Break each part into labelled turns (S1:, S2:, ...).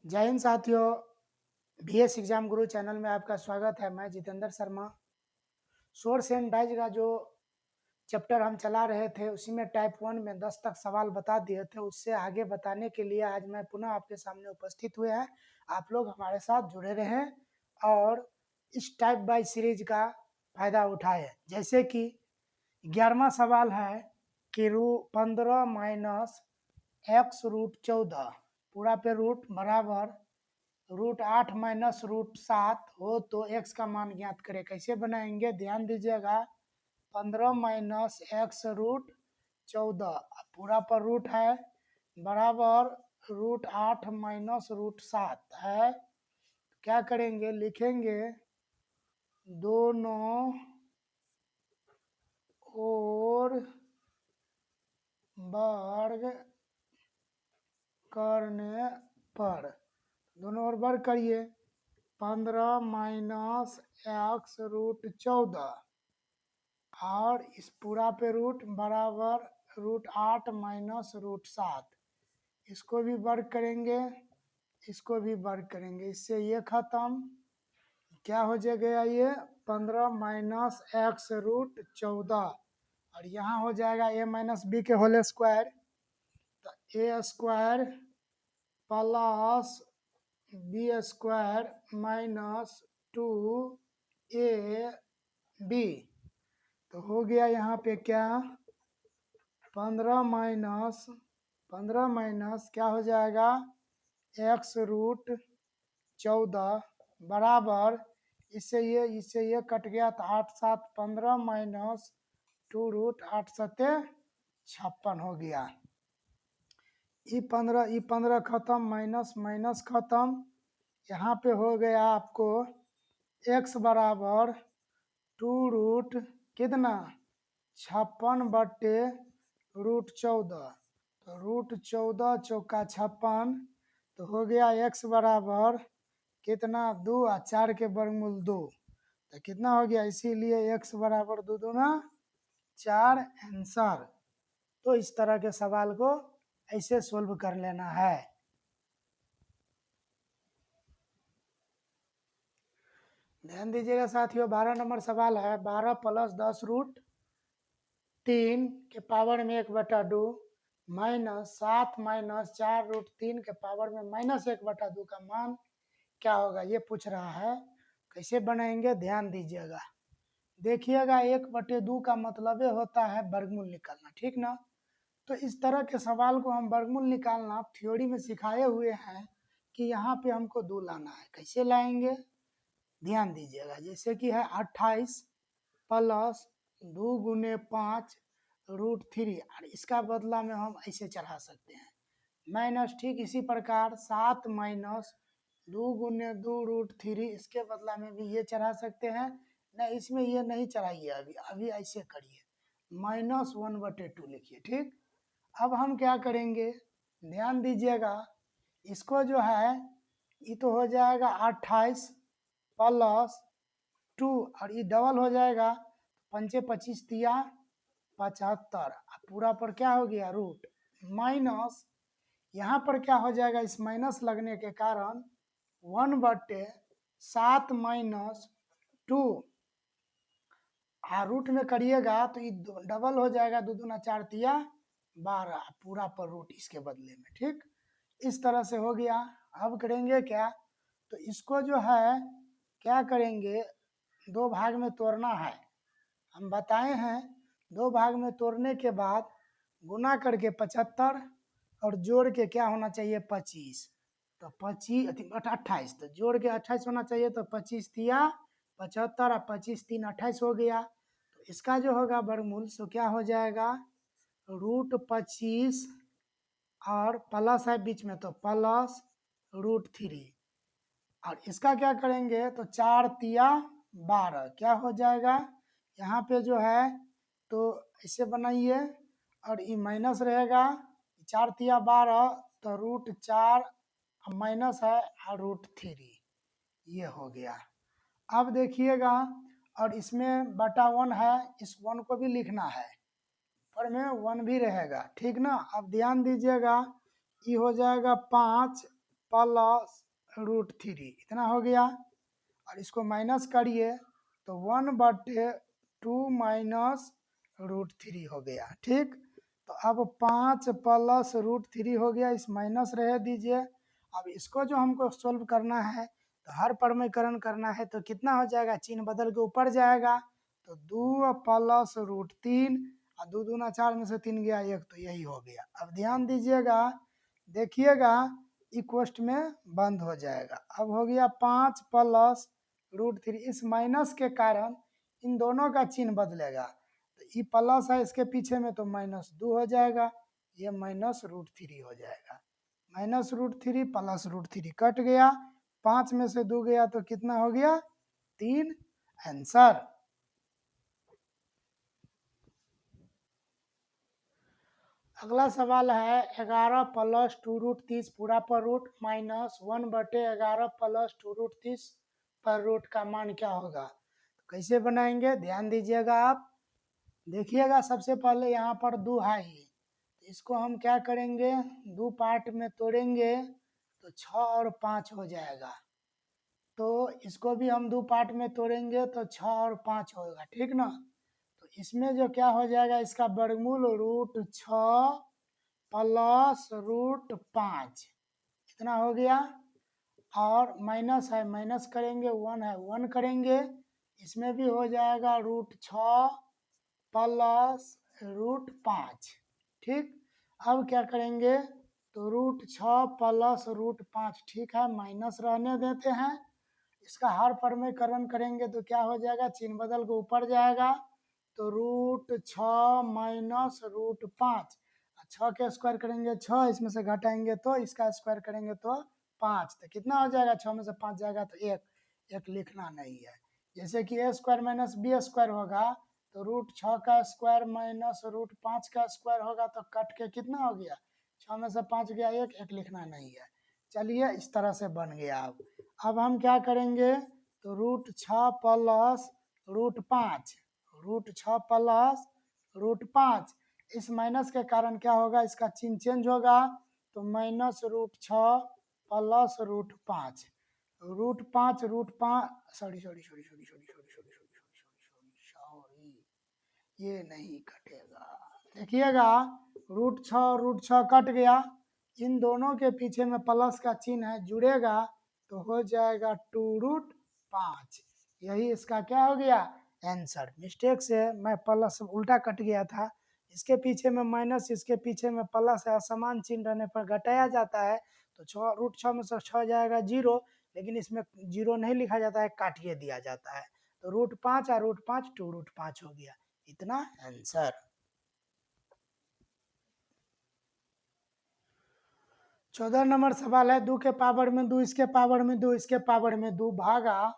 S1: जय हिंद साथियों, BS exam गुरु channel में आपका स्वागत है। मैं Jitendra Sharma. Source and dyes का जो चैप्टर हम चला रहे थे उसी में टाइप 1 में 10 तक सवाल बता दिए थे। उससे आगे बताने के लिए आज मैं पुनः आपके सामने उपस्थित हुए हैं। आप लोग हमारे साथ जुड़े रहें और इस टाइप बाय सीरीज का फायदा उठाएं। जैसे कि 11वां सवाल है कि 15 माइनस एक्स रूट 14 पूरा पे रूट बराबर √8 माइनस √7 हो तो x का मान ज्ञात करें। कैसे बनाएंगे, ध्यान दीजिएगा। 15 माइनस एक्स रूट 14 पूरा पर रूट है बराबर √8 माइनस √7 है। क्या करेंगे, लिखेंगे दोनों ओर वर्ग करने पर, दोनों ओर वर्ग करिए। 15 माइनस एक्स रूट 14 और इस पूरा पे रूट बराबर √8 माइनस √7। इसको भी वर्ग करेंगे, इसको भी वर्ग करेंगे। इससे ये खत्म। क्या हो गया ये 15 माइनस एक्स रूट 14 और यहाँ हो जाएगा a माइनस बी के होल स्क्वायर। तो a square plus b square minus 2ab तो हो गया यहाँ पे क्या 15 माइनस क्या हो जाएगा एक्स रूट 14 बराबर इससे ये कट गया तो 8 7 15 माइनस 2√8 7 56 हो गया। ई 15 खत्म, माइनस माइनस खत्म। यहाँ पे हो गया आपको x बराबर 2 कितना 56/√14 तो √14 चौका 56 तो हो गया x बराबर कितना 2 और 4 के वर्गमूल 2 तो कितना हो गया, इसीलिए x बराबर 2 दूना 4 आंसर। तो इस तरह के सवाल को ऐसे सोल्व कर लेना है। ध्यान दीजिएगा साथियों, 12 नंबर सवाल है। 12 प्लस 10 रूट 3 के पावर में 1/2 माइनस 7 माइनस 4 रूट 3 के पावर में माइनस 1/2 का मान क्या होगा, ये पूछ रहा है। कैसे बनाएंगे, ध्यान दीजिएगा। देखिएगा 1/2 का मतलब होता है वर्गमूल निकालना, ठीक ना। तो इस तरह के सवाल को हम वर्गमूल निकालना थ्योरी में सिखाए हुए हैं कि यहाँ पे हमको 2 लाना है। कैसे लाएंगे, ध्यान दीजिएगा। जैसे कि है 28 प्लस 2 गुने 5 √3 और इसका बदला में हम ऐसे चढ़ा सकते हैं माइनस। ठीक इसी प्रकार 7 माइनस 2 गुने 2 √3 इसके बदला में भी ये चढ़ा सकते हैं। नहीं, इसमें ये नहीं चढ़ाइए, अभी ऐसे करिए -1/2 लिखिए। ठीक, अब हम क्या करेंगे, ध्यान दीजिएगा। इसको जो है ये तो हो जाएगा 28 प्लस 2 और ये डबल हो जाएगा 5 25 तिया 75 पूरा पर क्या हो गया रूट माइनस। यहाँ पर क्या हो जाएगा, इस माइनस लगने के कारण 1/7 माइनस 2 रूट में करिएगा तो ये डबल हो जाएगा 2 दूना 4 तिया 12 पूरा पर रूट इसके बदले में। ठीक, इस तरह से हो गया। अब करेंगे क्या, तो इसको जो है क्या करेंगे, 2 भाग में तोड़ना है। हम बताए हैं 2 भाग में तोड़ने के बाद गुना करके 75 और जोड़ के क्या होना चाहिए 25 तो 28 तो जोड़ के 28 होना चाहिए तो 25 तिया 75 और 25 3 28 हो गया। तो इसका जो होगा वर्गमूल सो क्या हो जाएगा √25 और प्लस है बीच में तो प्लस √3 और इसका क्या करेंगे तो 4 तिया 12 क्या हो जाएगा। यहाँ पे जो है तो ऐसे बनाइए और ये माइनस रहेगा 4 तिया 12 तो √4 माइनस है और √3 ये हो गया। अब देखिएगा और इसमें बटा 1 है, इस 1 को भी लिखना है, पर में 1 भी रहेगा, ठीक ना। अब ध्यान दीजिएगा ये हो जाएगा 5 प्लस रूट थ्री, इतना हो गया। और इसको माइनस करिए तो 1/2 माइनस रूट थ्री हो गया। ठीक, तो अब 5 प्लस रूट थ्री हो गया, इस माइनस रह दीजिए। अब इसको जो हमको सोल्व करना है तो हर परमीकरण करना है, तो कितना हो जाएगा, चिन्ह बदल के ऊपर जाएगा। तो 2 प्लस रूट तीन, और 2 दूना 4 में से 3 गया 1, तो यही हो गया। अब ध्यान दीजिएगा, देखिएगा इक्वस्ट में बंद हो जाएगा। अब हो गया 5 प्लस रूट थ्री, इस माइनस के कारण इन दोनों का चिन्ह बदलेगा। तो ये प्लस है इसके पीछे में, तो माइनस 2 हो जाएगा, ये माइनस रूट थ्री हो जाएगा। Minus root three plus root three cut गया, 5 में से 2 गया तो कितना हो गया, 3। आंसर। अगला सवाल है 11 प्लस 2√30 पूरा पर रूट माइनस 1/11 प्लस 2√30 पर रूट का मान क्या होगा। तो कैसे बनाएंगे, ध्यान दीजिएगा आप। देखिएगा सबसे पहले यहाँ पर 2 है ही, तो इसको हम क्या करेंगे, 2 पार्ट में तोड़ेंगे तो 6 और 5 हो जाएगा। तो इसको भी हम 2 पार्ट में तोड़ेंगे तो 6 और 5 होगा, ठीक ना। तो इसमें जो क्या हो जाएगा, इसका वर्गमूल √6 प्लस √5, इतना हो गया। और माइनस है, माइनस करेंगे, 1 है 1 करेंगे, इसमें भी हो जाएगा √6 प्लस √5। ठीक, अब क्या करेंगे, तो √6 प्लस √5, ठीक है, माइनस रहने देते हैं। इसका हर परमीकरण करेंगे तो क्या हो जाएगा, चिन्ह बदल के ऊपर जाएगा। तो √6 माइनस √5, 6 के स्क्वायर करेंगे 6, इसमें से घटाएंगे तो इसका स्क्वायर करेंगे तो 5, तो कितना हो जाएगा, 6 में से 5 जाएगा तो 1, 1 लिखना नहीं है। जैसे कि a square minus b square होगा, तो √6 का स्क्वायर माइनस √5 का स्क्वायर होगा, तो कट के कितना हो गया, 6 में से 5 गया 1, 1 लिखना नहीं है। चलिए इस तरह से बन गया। अब हम क्या करेंगे, तो √6 प्लस √5, √6 प्लस √5, इस माइनस के कारण क्या होगा, इसका चिन्ह चेंज होगा, तो minus √6 plus √5, √5 √5, sorry sorry sorry sorry sorry sorry sorry sorry sorry sorry, ये नहीं कटेगा। देखिएगा √6 और √6 कट गया, इन दोनों के पीछे में प्लस का चिन्ह है, जुड़ेगा तो हो जाएगा 2√5, यही इसका क्या हो गया, आंसर। मिस्टेक से मैं प्लस उल्टा कट गया था, इसके पीछे में माइनस, इसके पीछे में प्लस है, असमान चिन्ह रहने पर घटाया जाता है, तो √6 में से 6 जाएगा 0, लेकिन इसमें 0 नहीं लिखा जाता है, काटिए दिया जाता है। तो √5 और √5 2√5 हो गया, इतना आंसर। 14 नंबर सवाल है 2 के पावर में 2, इसके पावर में 2, इसके पावर में 2 भागा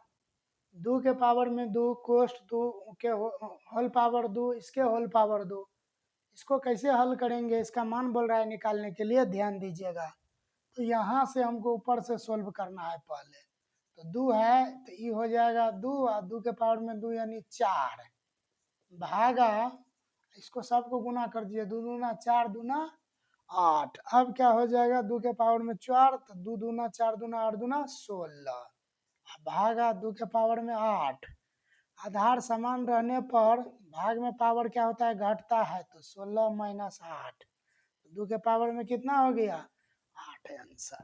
S1: 2 के पावर में 2 कोष्ट 2 के होल पावर 2, इसके होल पावर 2। इसको कैसे हल करेंगे, इसका मान बोल रहा है निकालने के लिए, ध्यान दीजिएगा। तो यहाँ से हमको ऊपर से सोल्व करना है पहले। तो 2 है तो ये हो जाएगा 2, और 2 के पावर में 2 यानी 4, भागा इसको सबको गुना कर दिए, 2 दूना 4 दूना 8। अब क्या हो जाएगा, 2 के पावर में 4, तो 2 दूना 4 दूना 8 दूना 16, भागा 2 के पावर में 8। आधार समान रहने पर भाग में पावर क्या होता है, घटता है, तो 16 माइनस 8, 2 के पावर में कितना हो गया, 8, आंसर।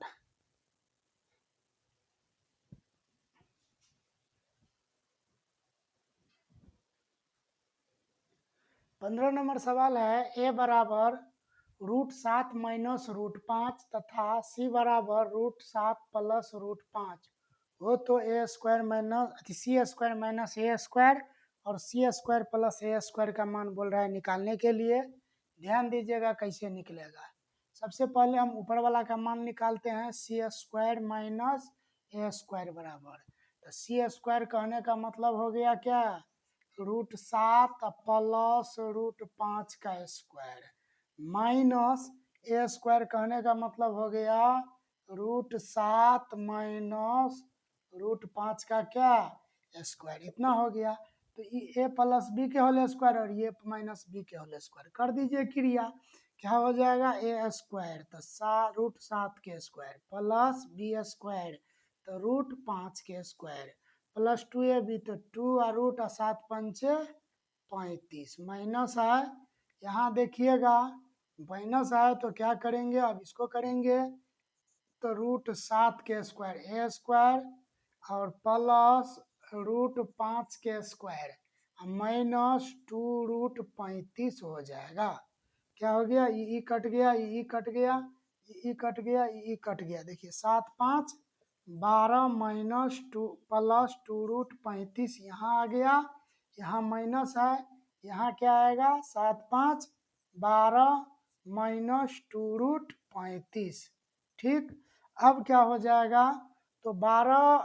S1: 15 नंबर सवाल है a बराबर √7 माइनस √5 तथा c बराबर √7 प्लस √5 हो तो a square minus c square minus a square और c square plus a square का मान बोल रहा है निकालने के लिए। ध्यान दीजिएगा कैसे निकलेगा। सबसे पहले हम ऊपर वाला का मान निकालते हैं, सी स्क्वायर माइनस ए स्क्वायर बराबर, तो सी स्क्वायर कहने का मतलब हो गया क्या, √7 प्लस √5 का स्क्वायर माइनस ए स्क्वायर कहने का मतलब हो गया √7 माइनस √5 का क्या स्क्वायर, इतना हो गया। तो ये a प्लस बी के होल स्क्वायर और ये माइनस बी के होल स्क्वायर कर दीजिए क्रिया। क्या हो जाएगा ए स्क्वायर तो रूट 7 के स्क्वायर प्लस बी स्क्वायर तो रूट 5 के स्क्वायर प्लस 2ab तो 2 और रूट 7 पंचे 35 माइनस है। यहाँ देखिएगा माइनस है तो क्या करेंगे, अब इसको करेंगे तो रूट 7 के स्क्वायर ए स्क्वायर और प्लस रूट 5 के स्क्वायर माइनस 2 रूट 35 हो जाएगा। क्या हो गया, ई कट गया, ई कट गया, ई कट गया, ई कट गया। देखिए 7 5 12 माइनस 2 प्लस 2 रूट 35 यहाँ आ गया, यहाँ माइनस है, यहाँ क्या आएगा 7 5 12 माइनस 2 रूट 35। ठीक, अब क्या हो जाएगा तो 12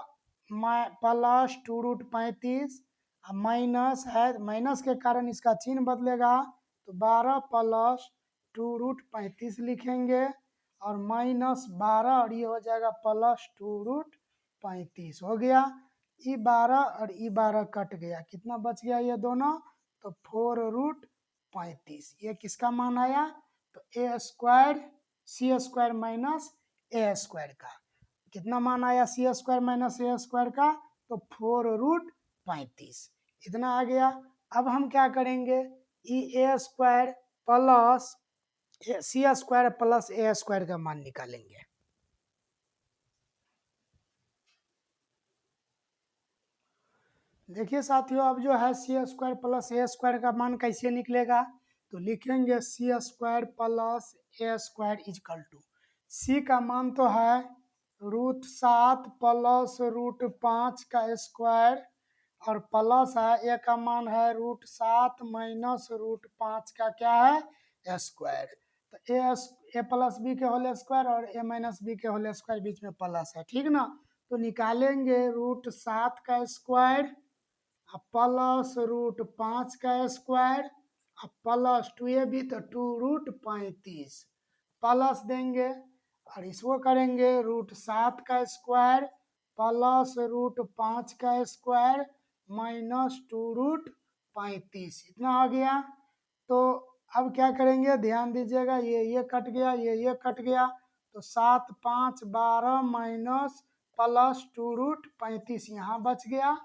S1: प्लस 2 रूट 35 माइनस है, माइनस के कारण इसका चिन्ह बदलेगा तो 12 प्लस 2 रूट 35 लिखेंगे और माइनस 12 और ये हो जाएगा प्लस 2 रूट 35 हो गया। ई 12 और ई 12 कट गया, कितना बच गया ये दोनों तो 4 रूट 35। ये किसका मान आया तो ए square C square minus a square का कितना मान आया सी स्क्वायर माइनस ए स्क्वायर का तो 4 रूट 35 इतना आ गया। अब हम क्या करेंगे ई a square plus c square plus a square का मान निकालेंगे। देखिए साथियों अब जो है c square plus a square का मान कैसे निकलेगा तो लिखेंगे c square plus a square equal to c का मान तो है रूट 7 प्लस रूट 5 का स्क्वायर और प्लस है ए का मान है रूट 7 माइनस रूट 5 का क्या है स्क्वायर तो ए प्लस बी के होल स्क्वायर और ए माइनस बी के होल स्क्वायर बीच में प्लस है, ठीक ना। तो निकालेंगे रूट 7 का स्क्वायर प्लस रूट 5 का स्क्वायर प्लस 2ab तो 2 रूट 35 प्लस देंगे और इसको करेंगे रूट 7 का स्क्वायर प्लस रूट 5 का स्क्वायर माइनस 2 रूट 35 इतना आ गया। तो अब क्या करेंगे ध्यान दीजिएगा ये कट गया, ये कट गया तो 7 5 12 माइनस प्लस 2 रूट 35 यहाँ बच गया,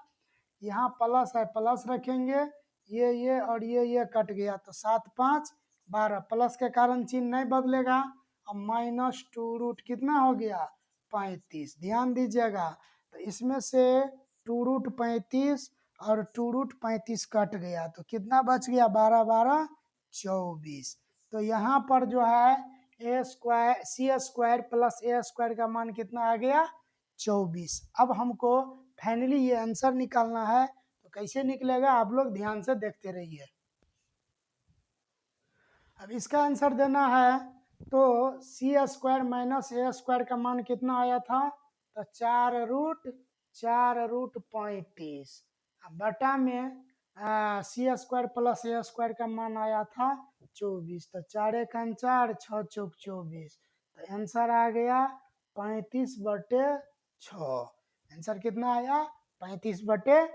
S1: यहाँ प्लस है प्लस रखेंगे, ये और ये कट गया तो 7 5 12 प्लस के कारण चिन्ह नहीं बदलेगा अब माइनस 2 रूट कितना हो गया 35। ध्यान दीजिएगा तो इसमें से 2 रूट 35 और 2 रूट 35 कट गया तो कितना बच गया 12 12 24। तो यहाँ पर जो है ए square C square plus a square का मान कितना आ गया 24। अब हमको फाइनली ये आंसर निकालना है तो कैसे निकलेगा आप लोग ध्यान से देखते रहिए। अब इसका आंसर देना है तो सी स्क्वायर माइनस ए स्क्वायर का मान कितना आया था तो 4 रूट 35 बटा में सी स्क्वायर प्लस ए स्क्वायर का मान आया था 24 तो 4 एक 4 6 चौक 24 तो आंसर आ गया 35/6। आंसर कितना आया 35/6।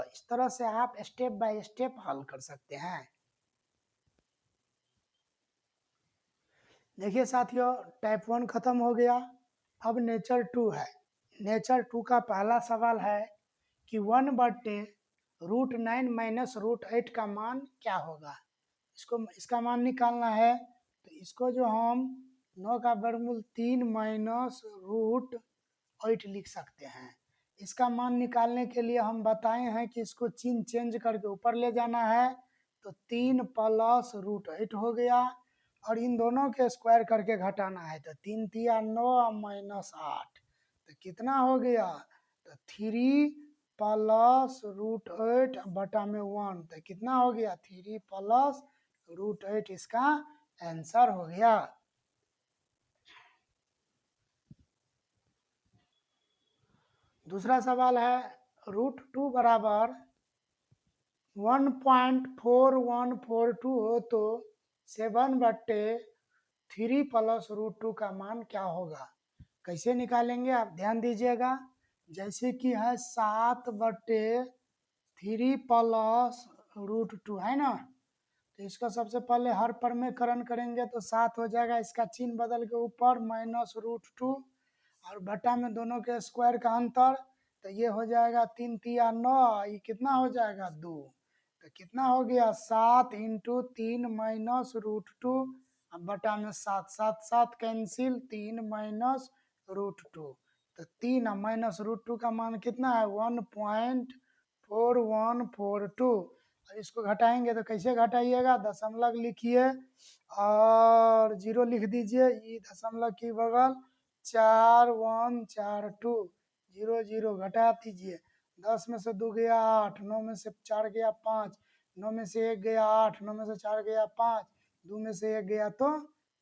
S1: इस तरह से आप स्टेप बाय स्टेप हल कर सकते हैं। देखिए साथियों टाइप 1 खत्म हो गया, अब नेचर 2 है। नेचर 2 का पहला सवाल है कि 1/√9 माइनस √8 का मान क्या होगा। इसका मान निकालना है तो इसको जो हम 9 का वर्गमूल 3 माइनस √8 लिख सकते हैं। इसका मान निकालने के लिए हम बताए हैं कि इसको चिन्ह चेंज करके ऊपर ले जाना है तो 3 प्लस √8 हो गया और इन दोनों के स्क्वायर करके घटाना है तो 3 तिया 9 माइनस 8 तो कितना हो गया तो 3 प्लस √8 बटा में 1 तो कितना हो गया 3 प्लस √8 इसका आंसर हो गया। दूसरा सवाल है √2 बराबर 1.4142 हो तो 7/3 प्लस √2 का मान क्या होगा। कैसे निकालेंगे आप ध्यान दीजिएगा, जैसे कि है 7/3 प्लस √2 है ना तो इसको सबसे पहले हर परमेकरण करेंगे तो 7 हो जाएगा, इसका चिन्ह बदल के ऊपर -√2 और बटा में दोनों के स्क्वायर का अंतर, तो ये हो जाएगा 3 तिया 9, ये कितना हो जाएगा 2, तो कितना हो गया 7 × 3 -√2 अब बटा में 7, 7 7 कैंसिल, 3 -√2, तो 3 और -√2 का मान कितना है 1.4142, और इसको घटाएंगे तो कैसे घटाइएगा, दशमलव लिखिए और 0 लिख दीजिए, ये दशमलव की बगल 4142, 0 0 घटा दीजिए, 10 में से 2 गया 8, 9 में से 4 गया 5, 9 में से 1 गया 8, 9 में से 4 गया 5, 2 में से 1 गया तो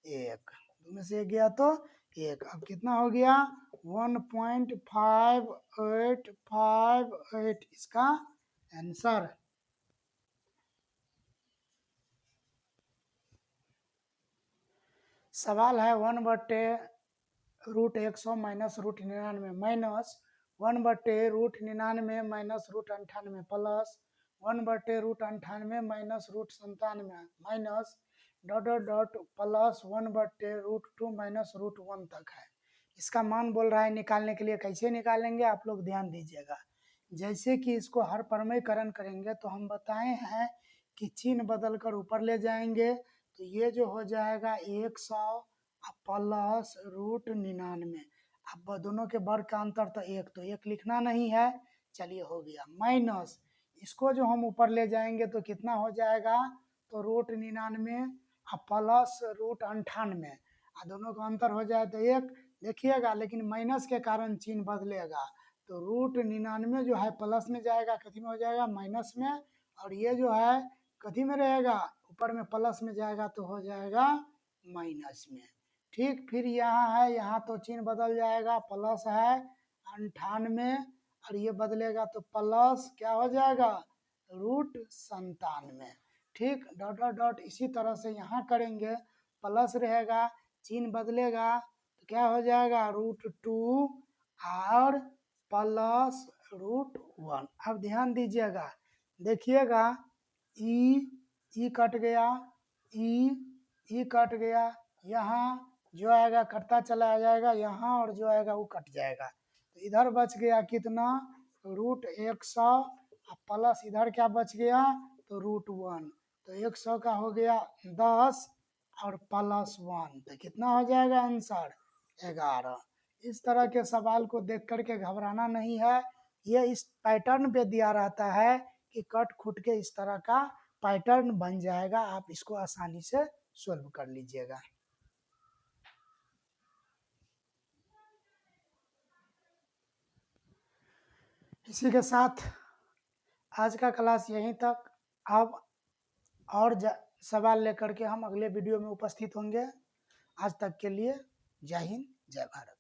S1: 1, 2 में से 1 गया तो 1, अब कितना हो गया 1.5858 इसका आंसर। सवाल है 1/√100 -√99 minus 1/√99 -√98 plus 1/√98 -√97 minus dot plus 1/√2 -√1 तक है। इसका मान बोल रहा है निकालने के लिए, कैसे निकालेंगे आप लोग ध्यान दीजिएगा। जैसे कि इसको हर परमेकरण करेंगे तो हम बताए हैं कि चिन्ह बदल कर ऊपर ले जाएंगे, तो ये जो हो जाएगा 100 प्लस √99, अब दोनों के वर्ग का अंतर तो 1, तो 1 लिखना नहीं है, चलिए हो गया, माइनस इसको जो हम ऊपर ले जाएंगे तो कितना हो जाएगा, तो √99 प्लस √98, दोनों का अंतर हो जाए तो 1, देखिएगा लेकिन माइनस के कारण चिन्ह बदलेगा, तो √99 जो है प्लस में जाएगा, कथी में हो जाएगा माइनस में, और ये जो है कथी में रहेगा ऊपर में प्लस में जाएगा तो हो जाएगा माइनस में। ठीक, फिर यहाँ है, यहाँ तो चिन्ह बदल जाएगा, प्लस है 98 और ये बदलेगा तो प्लस क्या हो जाएगा √97। ठीक, डॉट डॉट डॉट इसी तरह से यहाँ करेंगे, प्लस रहेगा, चिन्ह बदलेगा तो क्या हो जाएगा √2 और प्लस √1। अब ध्यान दीजिएगा, देखिएगा ई कट गया, ई कट गया, यहाँ जो आएगा कटता चला जाएगा यहाँ, और जो आएगा वो कट जाएगा, तो इधर बच गया कितना √100 प्लस इधर क्या बच गया तो √1, तो 100 का हो गया 10 और प्लस 1, तो कितना हो जाएगा आंसर 11। इस तरह के सवाल को देख करके घबराना नहीं है, ये इस पैटर्न पे दिया रहता है कि कट खुट के इस तरह का पैटर्न बन जाएगा, आप इसको आसानी से सॉल्व कर लीजिएगा। इसी के साथ आज का क्लास यहीं तक, अब और सवाल लेकर के हम अगले वीडियो में उपस्थित होंगे। आज तक के लिए जय हिंद जय भारत।